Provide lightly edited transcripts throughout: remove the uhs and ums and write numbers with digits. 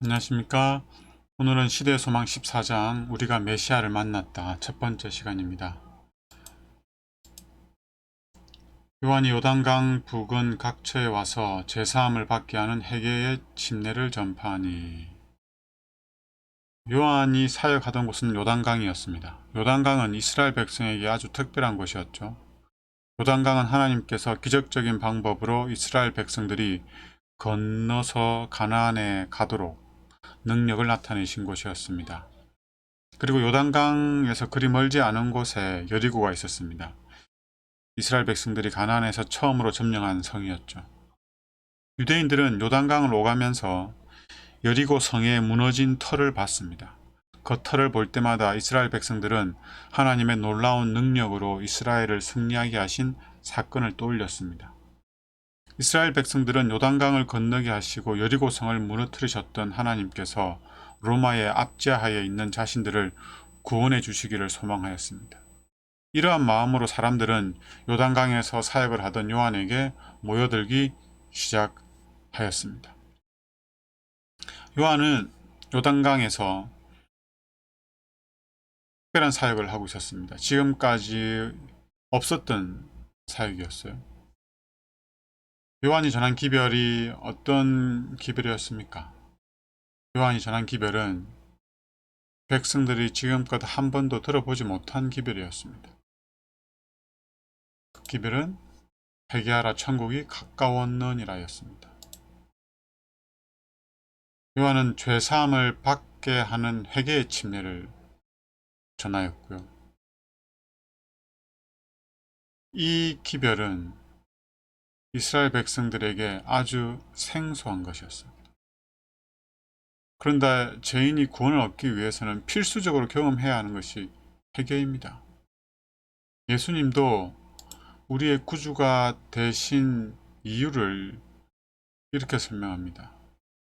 안녕하십니까. 오늘은 시대의 소망 14장 우리가 메시아를 만났다 첫 번째 시간입니다. 요한이 요단강 부근 각처에 와서 제사함을 받게 하는 회개의 침례를 전파하니. 요한이 사역하던 곳은 요단강이었습니다. 요단강은 이스라엘 백성에게 아주 특별한 곳이었죠. 요단강은 하나님께서 기적적인 방법으로 이스라엘 백성들이 건너서 가나안에 가도록 능력을 나타내신 곳이었습니다. 그리고 요단강에서 그리 멀지 않은 곳에 여리고가 있었습니다. 이스라엘 백성들이 가나안에서 처음으로 점령한 성이었죠. 유대인들은 요단강을 오가면서 여리고 성의 무너진 터를 봤습니다. 그 터를 볼 때마다 이스라엘 백성들은 하나님의 놀라운 능력으로 이스라엘을 승리하게 하신 사건을 떠올렸습니다. 이스라엘 백성들은 요단강을 건너게 하시고 여리고 성을 무너뜨리셨던 하나님께서 로마의 압제하에 있는 자신들을 구원해 주시기를 소망하였습니다. 이러한 마음으로 사람들은 요단강에서 사역을 하던 요한에게 모여들기 시작하였습니다. 요한은 요단강에서 특별한 사역을 하고 있었습니다. 지금까지 없었던 사역이었어요. 요한이 전한 기별이 어떤 기별이었습니까? 요한이 전한 기별은 백성들이 지금껏 한 번도 들어보지 못한 기별이었습니다. 그 기별은 회개하라 천국이 가까웠느니라였습니다. 요한은 죄사함을 받게 하는 회개의 침례를 전하였고요. 이 기별은 이스라엘 백성들에게 아주 생소한 것이었습니다. 그런데 죄인이 구원을 얻기 위해서는 필수적으로 경험해야 하는 것이 회개입니다. 예수님도 우리의 구주가 되신 이유를 이렇게 설명합니다.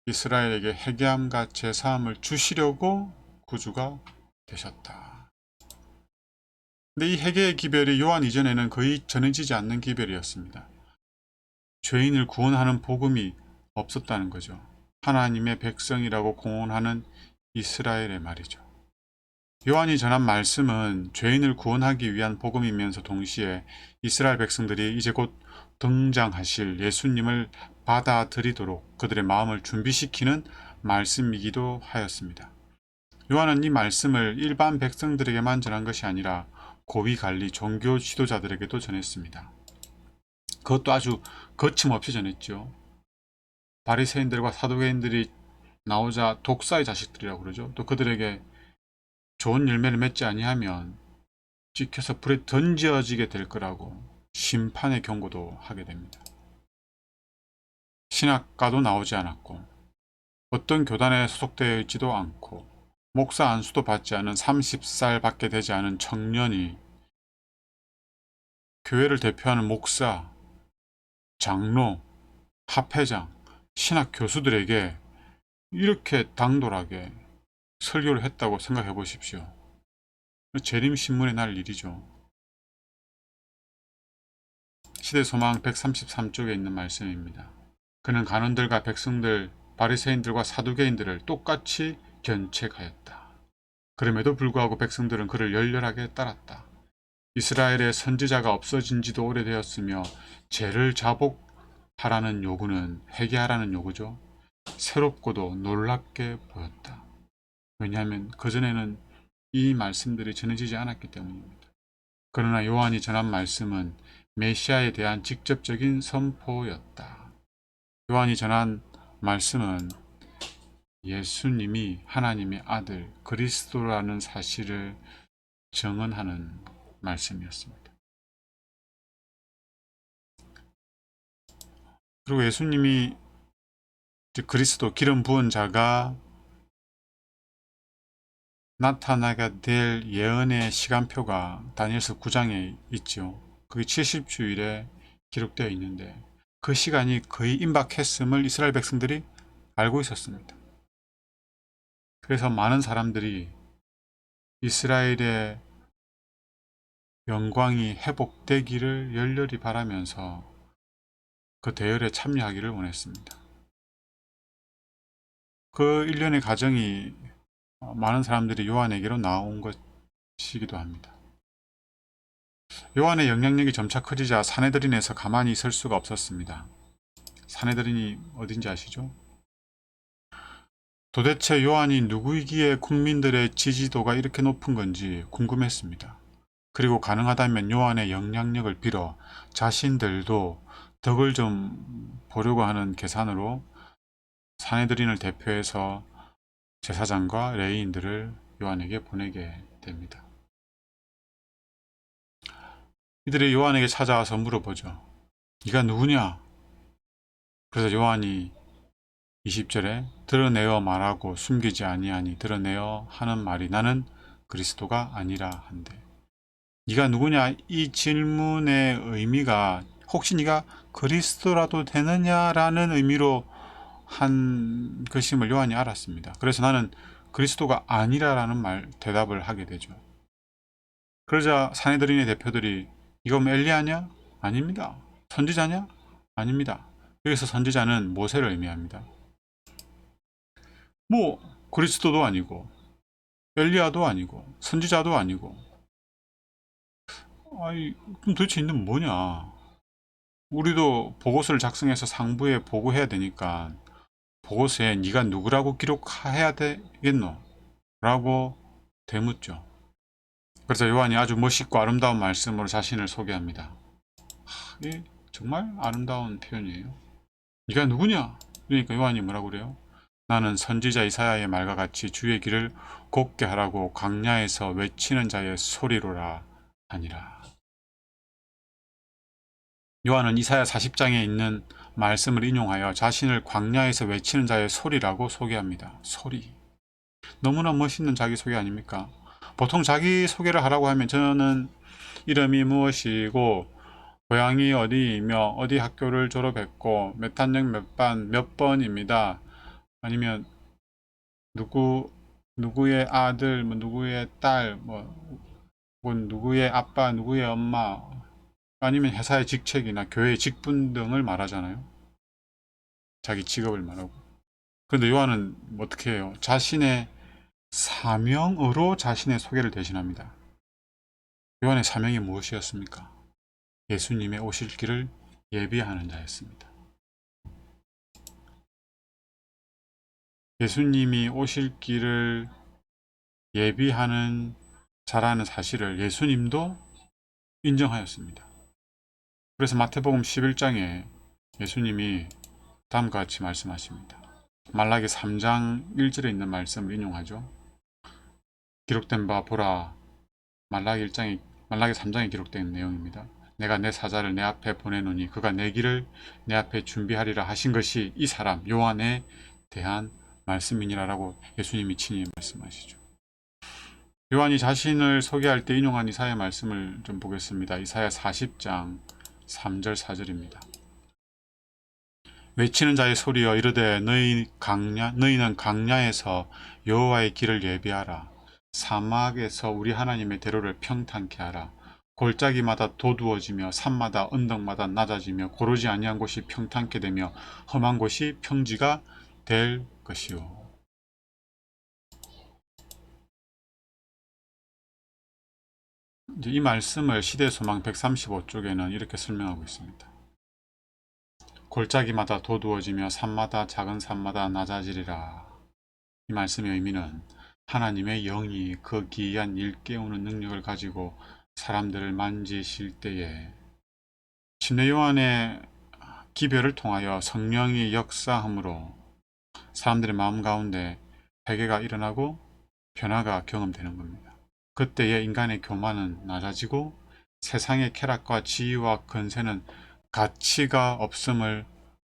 이스라엘에게 회개함과 제사함을 주시려고 구주가 되셨다. 근데 이 회개의 기별이 요한 이전에는 거의 전해지지 않는 기별이었습니다. 죄인을 구원하는 복음이 없었다는 거죠. 하나님의 백성이라고 공언하는 이스라엘의 말이죠. 요한이 전한 말씀은 죄인을 구원하기 위한 복음이면서 동시에 이스라엘 백성들이 이제 곧 등장하실 예수님을 받아들이도록 그들의 마음을 준비시키는 말씀이기도 하였습니다. 요한은 이 말씀을 일반 백성들에게만 전한 것이 아니라 고위 관리 종교 지도자들에게도 전했습니다. 그것도 아주 거침없이 전했죠. 바리새인들과 사두개인들이 나오자 독사의 자식들이라고 그러죠. 또 그들에게 좋은 열매를 맺지 아니하면 찍혀서 불에 던져지게 될 거라고 심판의 경고도 하게 됩니다. 신학과도 나오지 않았고 어떤 교단에 소속되어 있지도 않고 목사 안수도 받지 않은 30살 밖에 되지 않은 청년이 교회를 대표하는 목사, 장로, 합회장, 신학 교수들에게 이렇게 당돌하게 설교를 했다고 생각해 보십시오. 재림신문에 날 일이죠. 시대소망 133쪽에 있는 말씀입니다. 그는 간원들과 백성들, 바리새인들과 사두개인들을 똑같이 견책하였다. 그럼에도 불구하고 백성들은 그를 열렬하게 따랐다. 이스라엘의 선지자가 없어진 지도 오래되었으며 죄를 자복하라는 요구는 회개하라는 요구죠. 새롭고도 놀랍게 보였다. 왜냐하면 그전에는 이 말씀들이 전해지지 않았기 때문입니다. 그러나 요한이 전한 말씀은 메시아에 대한 직접적인 선포였다. 요한이 전한 말씀은 예수님이 하나님의 아들 그리스도라는 사실을 증언하는 말씀이었습니다. 그리고 예수님이 그리스도 기름 부은 자가 나타나게 될 예언의 시간표가 다니엘서 9장에 있죠. 그게 70주일에 기록되어 있는데 그 시간이 거의 임박했음을 이스라엘 백성들이 알고 있었습니다. 그래서 많은 사람들이 이스라엘의 영광이 회복되기를 열렬히 바라면서 그 대열에 참여하기를 원했습니다. 그 일련의 과정이 많은 사람들이 요한에게로 나온 것이기도 합니다. 요한의 영향력이 점차 커지자 사내들인에서 가만히 있을 수가 없었습니다. 사내들인이 어딘지 아시죠? 도대체 요한이 누구이기에 국민들의 지지도가 이렇게 높은 건지 궁금했습니다. 그리고 가능하다면 요한의 영향력을 빌어 자신들도 덕을 좀 보려고 하는 계산으로 사내들인을 대표해서 제사장과 레위인들을 요한에게 보내게 됩니다. 이들이 요한에게 찾아와서 물어보죠. 네가 누구냐? 그래서 요한이 20절에 드러내어 말하고 숨기지 아니하니 드러내어 하는 말이 나는 그리스도가 아니라 한데, 네가 누구냐? 이 질문의 의미가 혹시 네가 그리스도라도 되느냐라는 의미로 한 것임을 요한이 알았습니다. 그래서 나는 그리스도가 아니라라는 대답을 하게 되죠. 그러자 사내들인의 대표들이 이거 엘리야냐? 아닙니다. 선지자냐? 아닙니다. 여기서 선지자는 모세를 의미합니다. 뭐 그리스도도 아니고 엘리야도 아니고 선지자도 아니고, 아이 그럼 도대체 있는 뭐냐? 우리도 보고서를 작성해서 상부에 보고해야 되니까 보고서에 네가 누구라고 기록해야 되겠노? 라고 되묻죠. 그래서 요한이 아주 멋있고 아름다운 말씀으로 자신을 소개합니다. 정말 아름다운 표현이에요. 네가 누구냐? 그러니까 요한이 뭐라고 그래요? 나는 선지자 이사야의 말과 같이 주의 길을 곱게 하라고 광야에서 외치는 자의 소리로라 하니라. 요한은 이사야 40장에 있는 말씀을 인용하여 자신을 광야에서 외치는 자의 소리라고 소개합니다. 소리. 너무나 멋있는 자기소개 아닙니까? 보통 자기소개를 하라고 하면 저는 이름이 무엇이고 고향이 어디이며 어디 학교를 졸업했고 몇 학년 몇 반 몇 번입니다. 아니면 누구의 아들, 뭐 누구의 딸, 뭐 누구의 아빠, 누구의 엄마, 아니면 회사의 직책이나 교회의 직분 등을 말하잖아요. 자기 직업을 말하고. 그런데 요한은 어떻게 해요? 자신의 사명으로 자신의 소개를 대신합니다. 요한의 사명이 무엇이었습니까? 예수님의 오실 길을 예비하는 자였습니다. 예수님이 오실 길을 예비하는 자라는 사실을 예수님도 인정하였습니다. 그래서 마태복음 11장에 예수님이 다음과 같이 말씀하십니다. 말라기 3장 1절에 있는 말씀을 인용하죠. 기록된 바 보라, 말라기 3장에 기록된 내용입니다. 내가 내 사자를 내 앞에 보내노니 그가 내 길을 내 앞에 준비하리라 하신 것이 이 사람 요한에 대한 말씀이니라라고 예수님이 친히 말씀하시죠. 요한이 자신을 소개할 때 인용한 이사야 말씀을 좀 보겠습니다. 이사야 40장 3절 4절입니다. 외치는 자의 소리여 이르되 너희는 강야에서 여호와의 길을 예비하라. 사막에서 우리 하나님의 대로를 평탄케 하라. 골짜기마다 도두어지며 산마다 언덕마다 낮아지며 고르지 아니한 곳이 평탄케 되며 험한 곳이 평지가 될 것이요. 이제 이 말씀을 시대소망 135쪽에는 이렇게 설명하고 있습니다. 골짜기마다 도두어지며 산마다 작은 산마다 낮아지리라. 이 말씀의 의미는 하나님의 영이 그 기이한 일 깨우는 능력을 가지고 사람들을 만지실 때에 침례 요한의 기별을 통하여 성령이 역사함으로 사람들의 마음 가운데 회개가 일어나고 변화가 경험되는 겁니다. 그때의 인간의 교만은 낮아지고 세상의 쾌락과 지위와 권세는 가치가 없음을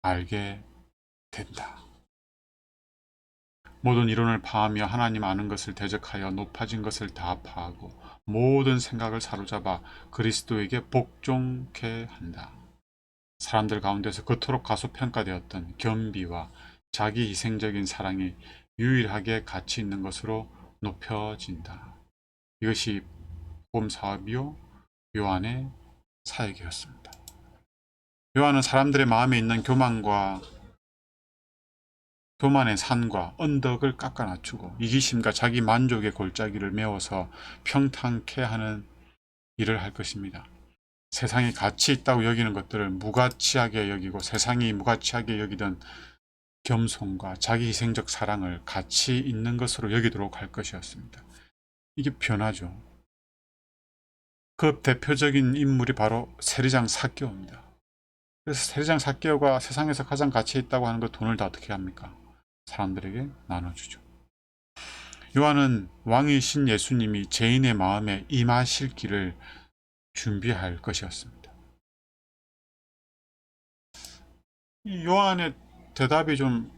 알게 된다. 모든 이론을 파하며 하나님 아는 것을 대적하여 높아진 것을 다 파하고 모든 생각을 사로잡아 그리스도에게 복종케 한다. 사람들 가운데서 그토록 가소평가되었던 겸비와 자기 희생적인 사랑이 유일하게 가치 있는 것으로 높여진다. 이것이 복음 사업이요 요한의 사역이었습니다. 요한은 사람들의 마음에 있는 교만과 교만의 산과 언덕을 깎아 낮추고 이기심과 자기 만족의 골짜기를 메워서 평탄케 하는 일을 할 것입니다. 세상이 가치 있다고 여기는 것들을 무가치하게 여기고 세상이 무가치하게 여기던 겸손과 자기 희생적 사랑을 가치 있는 것으로 여기도록 할 것이었습니다. 이게 변화죠. 그 대표적인 인물이 바로 세리장 삭개오입니다. 그래서 세리장 삭개오가 세상에서 가장 가치 있다고 하는 그 돈을 다 어떻게 합니까? 사람들에게 나눠주죠. 요한은 왕이신 예수님이 죄인의 마음에 임하실 길을 준비할 것이었습니다. 이 요한의 대답이 좀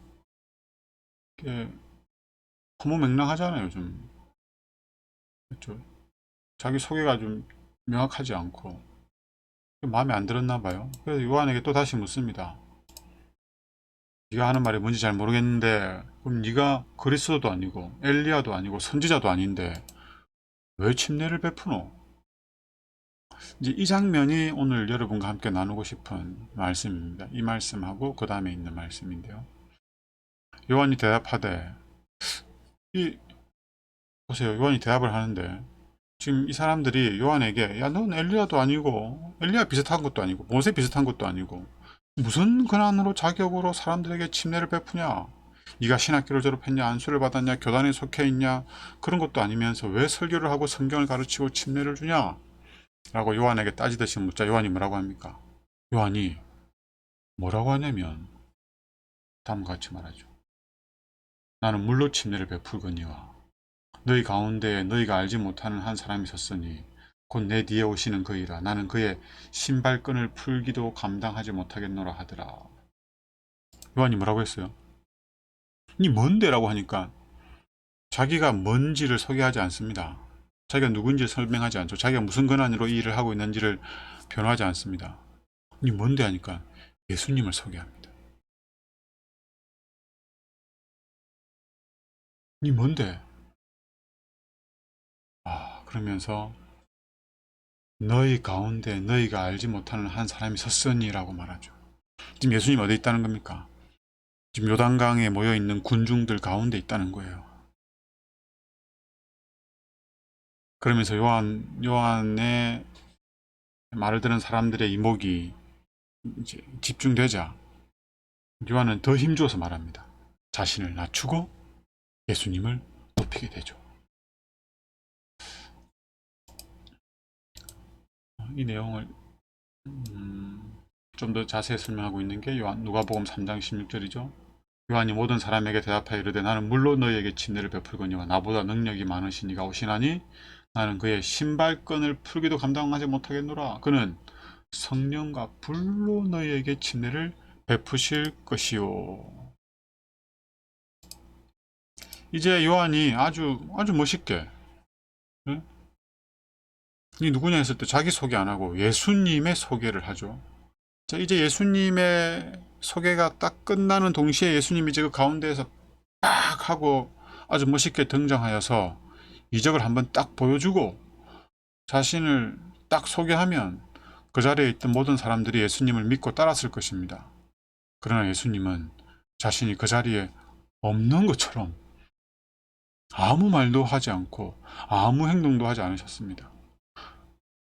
허무맹랑하잖아요. 좀 그렇죠? 자기 소개가 좀 명확하지 않고 마음에 안 들었나 봐요. 그래서 요한에게 또 다시 묻습니다. 네가 하는 말이 뭔지 잘 모르겠는데 그럼 네가 그리스도도 아니고 엘리야도 아니고 선지자도 아닌데 왜 침례를 베푸노? 이제 이 장면이 오늘 여러분과 함께 나누고 싶은 말씀입니다. 이 말씀하고 그 다음에 있는 말씀인데요. 요한이 대답하되 보세요. 요한이 대답을 하는데 지금 이 사람들이 요한에게 야, 넌 엘리야도 아니고 엘리야 비슷한 것도 아니고 모세 비슷한 것도 아니고 무슨 권한으로 자격으로 사람들에게 침례를 베푸냐? 네가 신학교를 졸업했냐? 안수를 받았냐? 교단에 속해 있냐? 그런 것도 아니면서 왜 설교를 하고 성경을 가르치고 침례를 주냐? 라고 요한에게 따지듯이 묻자 요한이 뭐라고 합니까? 요한이 뭐라고 하냐면 다음과 같이 말하죠. 나는 물로 침례를 베풀거니와 너희 가운데에 너희가 알지 못하는 한 사람이 있었으니 곧 내 뒤에 오시는 그이라. 나는 그의 신발끈을 풀기도 감당하지 못하겠노라 하더라. 요한이 뭐라고 했어요? 니 뭔데? 라고 하니까 자기가 뭔지를 소개하지 않습니다. 자기가 누군지를 설명하지 않죠. 자기가 무슨 권한으로 이 일을 하고 있는지를 변호하지 않습니다. 니 뭔데? 하니까 예수님을 소개합니다. 니 뭔데? 그러면서 너희 가운데 너희가 알지 못하는 한 사람이 섰으니 라고 말하죠. 지금 예수님 어디 있다는 겁니까? 지금 요단강에 모여 있는 군중들 가운데 있다는 거예요. 그러면서 요한의 말을 들은 사람들의 이목이 이제 집중되자 요한은 더 힘주어서 말합니다. 자신을 낮추고 예수님을 높이게 되죠. 이 내용을 좀 더 자세히 설명하고 있는 게 누가복음 3장 16절이죠. 요한이 모든 사람에게 대답하여 이르되 나는 물로 너희에게 침례를 베풀거니와 나보다 능력이 많으신 이가 오시나니 나는 그의 신발끈을 풀기도 감당하지 못하겠노라. 그는 성령과 불로 너희에게 침례를 베푸실 것이요. 이제 요한이 아주 멋있게 응? 이 누구냐 했을 때 자기 소개 안 하고 예수님의 소개를 하죠. 자, 이제 예수님의 소개가 딱 끝나는 동시에 예수님이 지금 가운데에서 딱 하고 아주 멋있게 등장하여서 이적을 한번 딱 보여주고 자신을 딱 소개하면 그 자리에 있던 모든 사람들이 예수님을 믿고 따랐을 것입니다. 그러나 예수님은 자신이 그 자리에 없는 것처럼 아무 말도 하지 않고 아무 행동도 하지 않으셨습니다.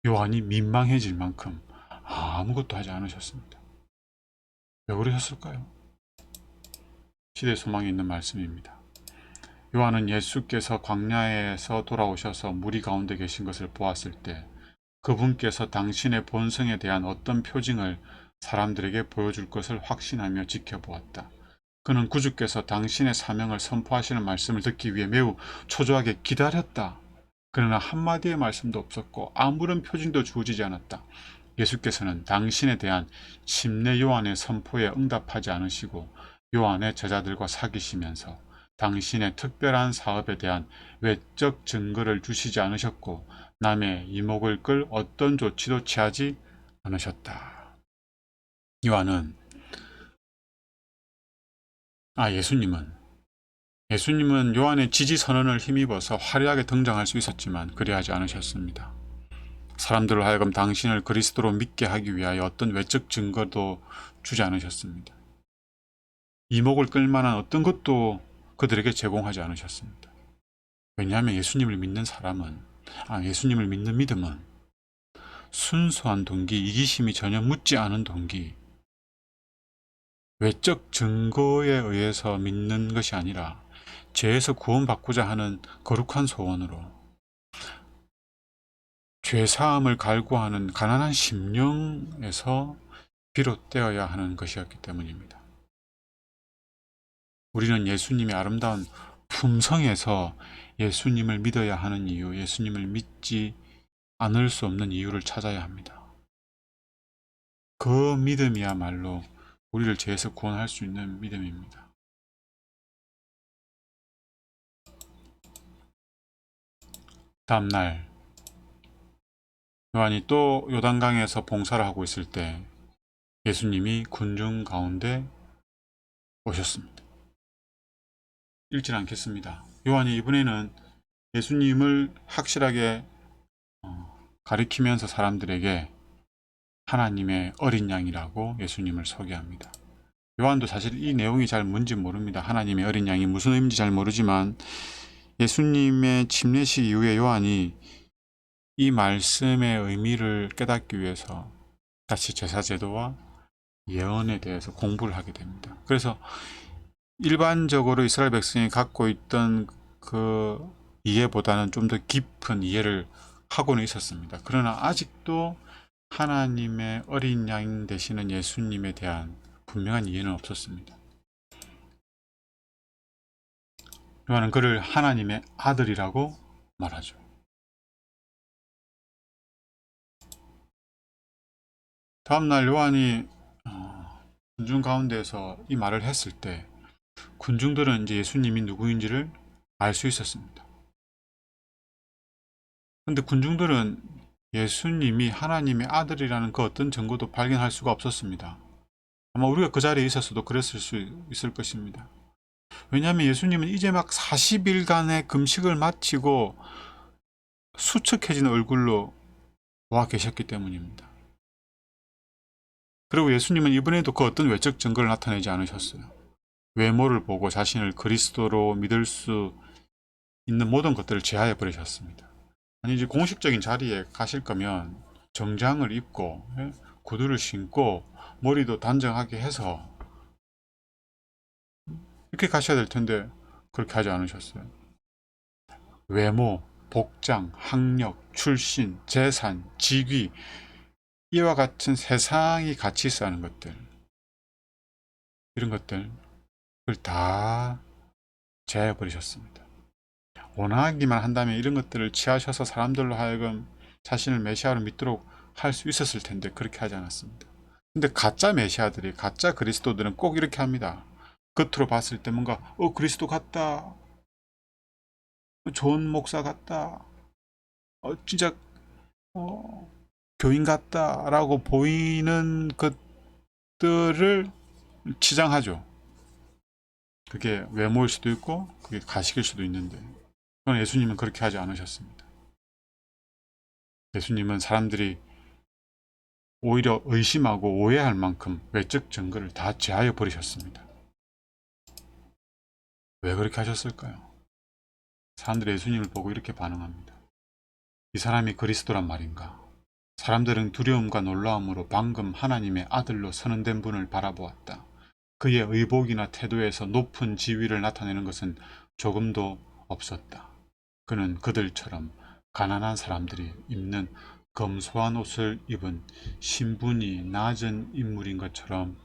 요한이 민망해질 만큼 아무것도 하지 않으셨습니다. 왜 그러셨을까요? 시대 소망이 있는 말씀입니다. 요한은 예수께서 광야에서 돌아오셔서 무리 가운데 계신 것을 보았을 때 그분께서 당신의 본성에 대한 어떤 표징을 사람들에게 보여줄 것을 확신하며 지켜보았다. 그는 구주께서 당신의 사명을 선포하시는 말씀을 듣기 위해 매우 초조하게 기다렸다. 그러나 한마디의 말씀도 없었고 아무런 표징도 주어지지 않았다. 예수께서는 당신에 대한 침례 요한의 선포에 응답하지 않으시고 요한의 제자들과 사귀시면서 당신의 특별한 사업에 대한 외적 증거를 주시지 않으셨고 남의 이목을 끌 어떤 조치도 취하지 않으셨다. 예수님은 요한의 지지 선언을 힘입어서 화려하게 등장할 수 있었지만 그리하지 않으셨습니다. 사람들을 하여금 당신을 그리스도로 믿게 하기 위하여 어떤 외적 증거도 주지 않으셨습니다. 이목을 끌만한 어떤 것도 그들에게 제공하지 않으셨습니다. 왜냐하면 예수님을 믿는 사람은, 예수님을 믿는 믿음은 순수한 동기, 이기심이 전혀 묻지 않은 동기, 외적 증거에 의해서 믿는 것이 아니라 죄에서 구원받고자 하는 거룩한 소원으로 죄사함을 갈구하는 가난한 심령에서 비롯되어야 하는 것이었기 때문입니다. 우리는 예수님의 아름다운 품성에서 예수님을 믿어야 하는 이유, 예수님을 믿지 않을 수 없는 이유를 찾아야 합니다. 그 믿음이야말로 우리를 죄에서 구원할 수 있는 믿음입니다. 다음날 요한이 또 요단강에서 봉사를 하고 있을 때 예수님이 군중 가운데 오셨습니다. 읽질 않겠습니다. 요한이 이번에는 예수님을 확실하게 가리키면서 사람들에게 하나님의 어린 양이라고 예수님을 소개합니다. 요한도 사실 이 내용이 잘 뭔지 모릅니다. 하나님의 어린 양이 무슨 의미인지 잘 모르지만 예수님의 침례식 이후에 요한이 이 말씀의 의미를 깨닫기 위해서 다시 제사제도와 예언에 대해서 공부를 하게 됩니다. 그래서 일반적으로 이스라엘 백성이 갖고 있던 그 이해보다는 좀 더 깊은 이해를 하고는 있었습니다. 그러나 아직도 하나님의 어린 양 되시는 예수님에 대한 분명한 이해는 없었습니다. 요한은 그를 하나님의 아들이라고 말하죠. 다음날 요한이 군중 가운데에서 이 말을 했을 때 군중들은 이제 예수님이 누구인지를 알 수 있었습니다. 그런데 군중들은 예수님이 하나님의 아들이라는 그 어떤 증거도 발견할 수가 없었습니다. 아마 우리가 그 자리에 있었어도 그랬을 수 있을 것입니다. 왜냐하면 예수님은 이제 막 40일간의 금식을 마치고 수척해진 얼굴로 와 계셨기 때문입니다. 그리고 예수님은 이번에도 그 어떤 외적 증거를 나타내지 않으셨어요. 외모를 보고 자신을 그리스도로 믿을 수 있는 모든 것들을 제하해 버리셨습니다. 아니 이제 공식적인 자리에 가실 거면 정장을 입고 구두를 신고 머리도 단정하게 해서 이렇게 가셔야 될 텐데 그렇게 하지 않으셨어요. 외모, 복장, 학력, 출신, 재산, 직위 이와 같은 세상이 같이 있어 하는 것들, 이런 것들을 다 제하해 버리셨습니다. 원하기만 한다면 이런 것들을 취하셔서 사람들로 하여금 자신을 메시아로 믿도록 할 수 있었을 텐데 그렇게 하지 않았습니다. 근데 가짜 메시아들이, 가짜 그리스도들은 꼭 이렇게 합니다. 겉으로 봤을 때 뭔가 그리스도 같다, 좋은 목사 같다, 진짜 교인 같다라고 보이는 것들을 치장하죠. 그게 외모일 수도 있고 그게 가식일 수도 있는데 그건 예수님은 그렇게 하지 않으셨습니다. 예수님은 사람들이 오히려 의심하고 오해할 만큼 외적 증거를 다 제하여 버리셨습니다. 왜 그렇게 하셨을까요? 사람들이 예수님을 보고 이렇게 반응합니다. 이 사람이 그리스도란 말인가? 사람들은 두려움과 놀라움으로 방금 하나님의 아들로 선언된 분을 바라보았다. 그의 의복이나 태도에서 높은 지위를 나타내는 것은 조금도 없었다. 그는 그들처럼 가난한 사람들이 입는 검소한 옷을 입은 신분이 낮은 인물인 것처럼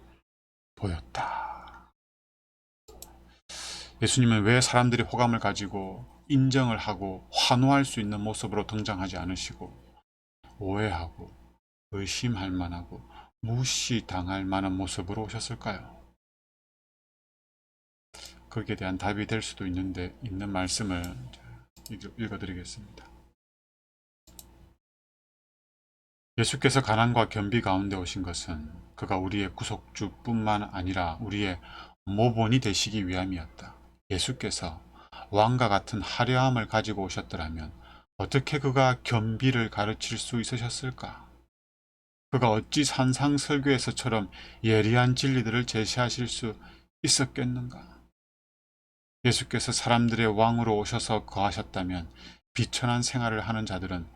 보였다. 예수님은 왜 사람들이 호감을 가지고 인정을 하고 환호할 수 있는 모습으로 등장하지 않으시고 오해하고 의심할 만하고 무시당할 만한 모습으로 오셨을까요? 거기에 대한 답이 될 수도 있는데 있는 말씀을 읽어드리겠습니다. 예수께서 가난과 겸비 가운데 오신 것은 그가 우리의 구속주뿐만 아니라 우리의 모본이 되시기 위함이었다. 예수께서 왕과 같은 화려함을 가지고 오셨더라면 어떻게 그가 겸비를 가르칠 수 있으셨을까? 그가 어찌 산상설교에서처럼 예리한 진리들을 제시하실 수 있었겠는가? 예수께서 사람들의 왕으로 오셔서 거하셨다면 비천한 생활을 하는 자들은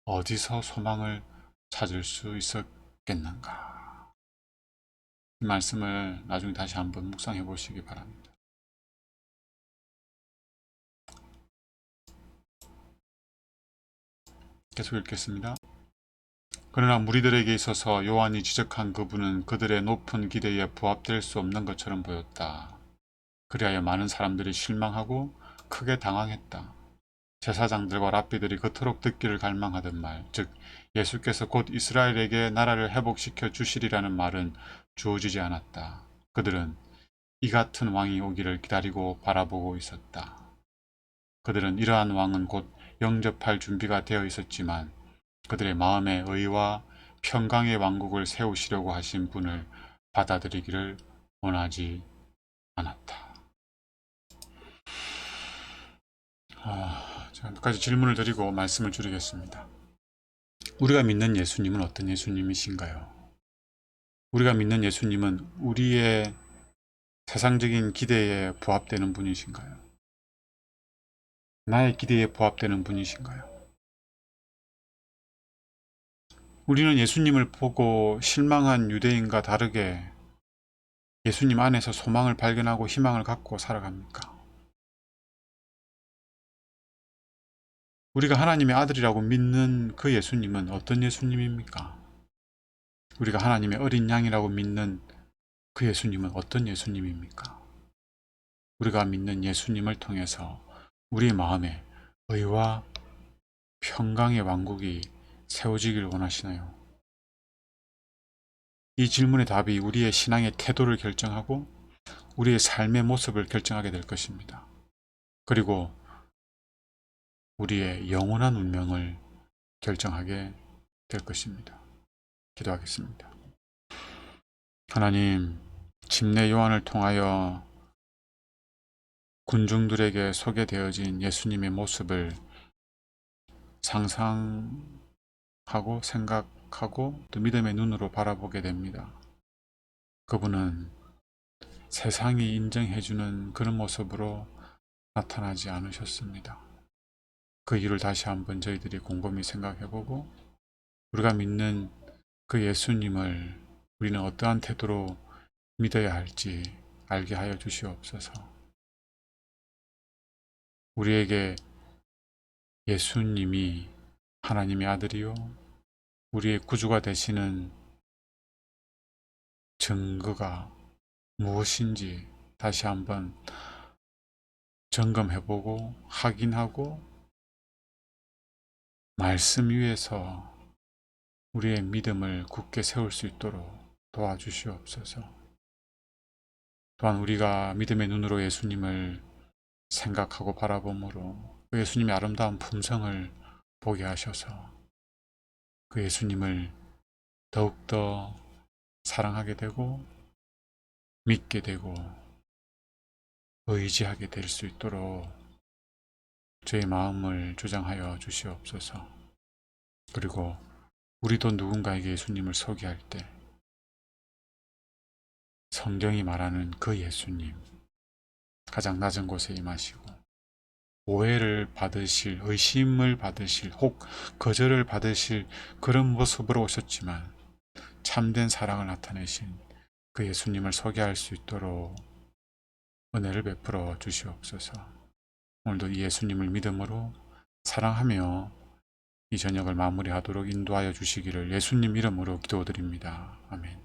어디서 소망을 찾을 수 있었겠는가? 이 말씀을 나중에 다시 한번 묵상해 보시기 바랍니다. 계속 읽겠습니다. 그러나 무리들에게 있어서 요한이 지적한 그분은 그들의 높은 기대에 부합될 수 없는 것처럼 보였다. 그리하여 많은 사람들이 실망하고 크게 당황했다. 제사장들과 랍비들이 그토록 듣기를 갈망하던 말, 즉 예수께서 곧 이스라엘에게 나라를 회복시켜 주시리라는 말은 주어지지 않았다. 그들은 이 같은 왕이 오기를 기다리고 바라보고 있었다. 그들은 이러한 왕은 곧 영접할 준비가 되어 있었지만 그들의 마음에 의와 평강의 왕국을 세우시려고 하신 분을 받아들이기를 원하지 않았다. 제가 몇 가지 질문을 드리고 말씀을 줄이겠습니다. 우리가 믿는 예수님은 어떤 예수님이신가요? 우리가 믿는 예수님은 우리의 세상적인 기대에 부합되는 분이신가요? 나의 기대에 부합되는 분이신가요? 우리는 예수님을 보고 실망한 유대인과 다르게 예수님 안에서 소망을 발견하고 희망을 갖고 살아갑니까? 우리가 하나님의 아들이라고 믿는 그 예수님은 어떤 예수님입니까? 우리가 하나님의 어린 양이라고 믿는 그 예수님은 어떤 예수님입니까? 우리가 믿는 예수님을 통해서 우리 마음에 의와 평강의 왕국이 세워지길 원하시나요? 이 질문의 답이 우리의 신앙의 태도를 결정하고 우리의 삶의 모습을 결정하게 될 것입니다. 그리고 우리의 영원한 운명을 결정하게 될 것입니다. 기도하겠습니다. 하나님, 침례 요한을 통하여 군중들에게 소개되어진 예수님의 모습을 상상하고 생각하고 또 믿음의 눈으로 바라보게 됩니다. 그분은 세상이 인정해주는 그런 모습으로 나타나지 않으셨습니다. 그 이유를 다시 한번 저희들이 곰곰이 생각해보고 우리가 믿는 그 예수님을 우리는 어떠한 태도로 믿어야 할지 알게 하여 주시옵소서. 우리에게 예수님이 하나님의 아들이요 우리의 구주가 되시는 증거가 무엇인지 다시 한번 점검해보고 확인하고 말씀 위에서 우리의 믿음을 굳게 세울 수 있도록 도와주시옵소서. 또한 우리가 믿음의 눈으로 예수님을 생각하고 바라보므로 그 예수님의 아름다운 품성을 보게 하셔서 그 예수님을 더욱더 사랑하게 되고 믿게 되고 의지하게 될 수 있도록 저의 마음을 주장하여 주시옵소서. 그리고 우리도 누군가에게 예수님을 소개할 때 성경이 말하는 그 예수님 가장 낮은 곳에 임하시고 오해를 받으실, 의심을 받으실, 혹 거절을 받으실 그런 모습으로 오셨지만 참된 사랑을 나타내신 그 예수님을 소개할 수 있도록 은혜를 베풀어 주시옵소서. 오늘도 이 예수님을 믿음으로 사랑하며 이 저녁을 마무리하도록 인도하여 주시기를 예수님 이름으로 기도드립니다. 아멘.